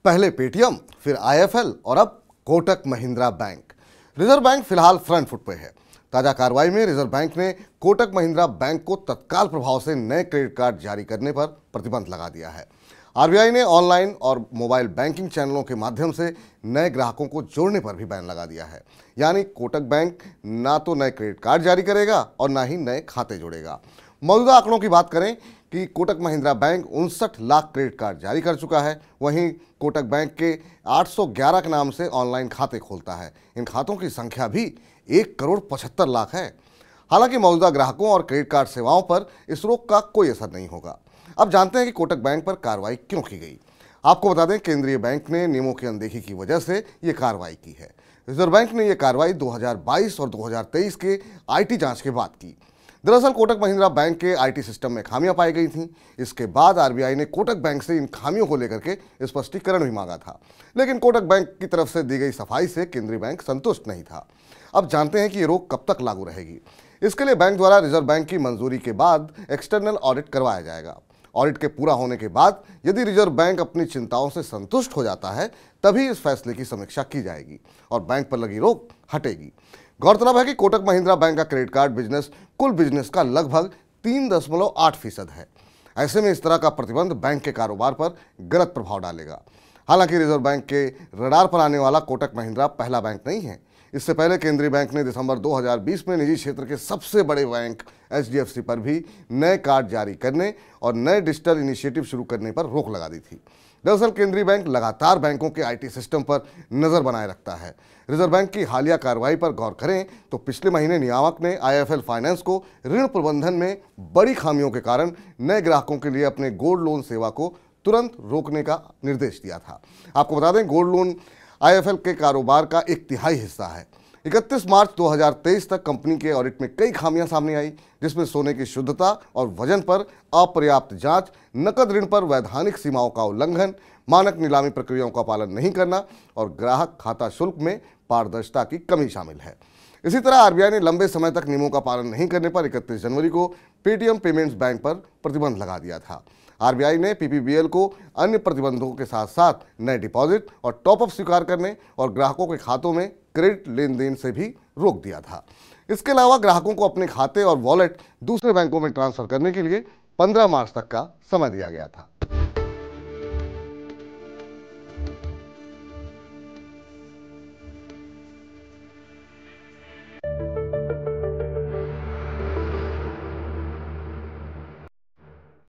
पहले पेटीएम, फिर आईएफएल और अब Kotak Mahindra bank. Reserve bank फिलहाल फ्रंट फुट पे है। ताजा कार्रवाई में रिजर्व बैंक ने कोटक महिंद्रा बैंक को तत्काल प्रभाव से नए क्रेडिट कार्ड जारी करने पर प्रतिबंध लगा दिया है। आरबीआई ने ऑनलाइन और मोबाइल बैंकिंग चैनलों के माध्यम से नए ग्राहकों को जोड़ने पर भी बैन लगा दिया है। यानी कोटक बैंक ना तो नए क्रेडिट कार्ड जारी करेगा और ना ही नए खाते जोड़ेगा। मौजूदा आंकड़ों की बात करें कि Kotak Mahindra bank 59 lakh credit card जारी कर चुका है। वहीं कोटक बैंक के 811 के नाम से ऑनलाइन खाते खोलता है। इन खातों की संख्या भी 1,75,00,000 है। हालांकि मौजूदा ग्राहकों और क्रेडिट कार्ड सेवाओं पर इस रोक का कोई असर नहीं होगा। अब जानते हैं कि कोटक बैंक पर कार्रवाई क्यों की गई। आपको बता दें, केंद्रीय बैंक ने नियमों की अनदेखी की वजह से ये कार्रवाई की है। रिजर्व बैंक ने यह कार्रवाई 2022 और 2023 के आईटी जांच के बाद की। दरअसल कोटक महिंद्रा बैंक के आईटी सिस्टम में खामियां पाई गई थीं। इसके बाद आरबीआई ने कोटक बैंक से इन खामियों को लेकर के स्पष्टीकरण भी मांगा था, लेकिन कोटक बैंक की तरफ से दी गई सफाई से केंद्रीय बैंक संतुष्ट नहीं था। अब जानते हैं कि ये रोक कब तक लागू रहेगी। इसके लिए बैंक द्वारा रिजर्व बैंक की मंजूरी के बाद एक्सटर्नल ऑडिट करवाया जाएगा। ऑडिट के पूरा होने के बाद यदि रिजर्व बैंक अपनी चिंताओं से संतुष्ट हो जाता है, तभी इस फैसले की समीक्षा की जाएगी और बैंक पर लगी रोक हटेगी। गौरतलब है कि कोटक महिंद्रा बैंक का क्रेडिट कार्ड बिजनेस कुल बिजनेस का लगभग 3.8% है। ऐसे में इस तरह का प्रतिबंध बैंक के कारोबार पर गलत प्रभाव डालेगा। हालांकि रिजर्व बैंक के रडार पर आने वाला कोटक महिंद्रा पहला बैंक नहीं है। इससे पहले केंद्रीय बैंक ने दिसंबर 2020 में निजी क्षेत्र के सबसे बड़े बैंक एचडीएफसी पर भी नए कार्ड जारी करने और नए डिजिटल इनिशिएटिव शुरू करने पर रोक लगा दी थी। दरअसल केंद्रीय बैंक लगातार बैंकों के आईटी सिस्टम पर नजर बनाए रखता है। रिजर्व बैंक की हालिया कार्रवाई पर गौर करें तो पिछले महीने नियामक ने आईएफएल फाइनेंस को ऋण प्रबंधन में बड़ी खामियों के कारण नए ग्राहकों के लिए अपने गोल्ड लोन सेवा को तुरंत रोकने का निर्देश दिया था। आपको बता दें, गोल्ड लोन आईएफएल के कारोबार का 1/3 हिस्सा है। 31 मार्च 2023 तक कंपनी के ऑडिट में कई खामियां सामने आई, जिसमें सोने की शुद्धता और वजन पर अपर्याप्त जांच, नकद ऋण पर वैधानिक सीमाओं का उल्लंघन, मानक नीलामी प्रक्रियाओं का पालन नहीं करना और ग्राहक खाता शुल्क में पारदर्शिता की कमी शामिल है। इसी तरह आरबीआई ने लंबे समय तक नियमों का पालन नहीं करने पर 31 जनवरी को पेटीएम पेमेंट्स बैंक पर प्रतिबंध लगा दिया था। आरबीआई ने पीपीबीएल को अन्य प्रतिबंधों के साथ साथ नए डिपॉजिट और टॉपअप स्वीकार करने और ग्राहकों के खातों में क्रेडिट लेन देन से भी रोक दिया था। इसके अलावा ग्राहकों को अपने खाते और वॉलेट दूसरे बैंकों में ट्रांसफर करने के लिए 15 मार्च तक का समय दिया गया था।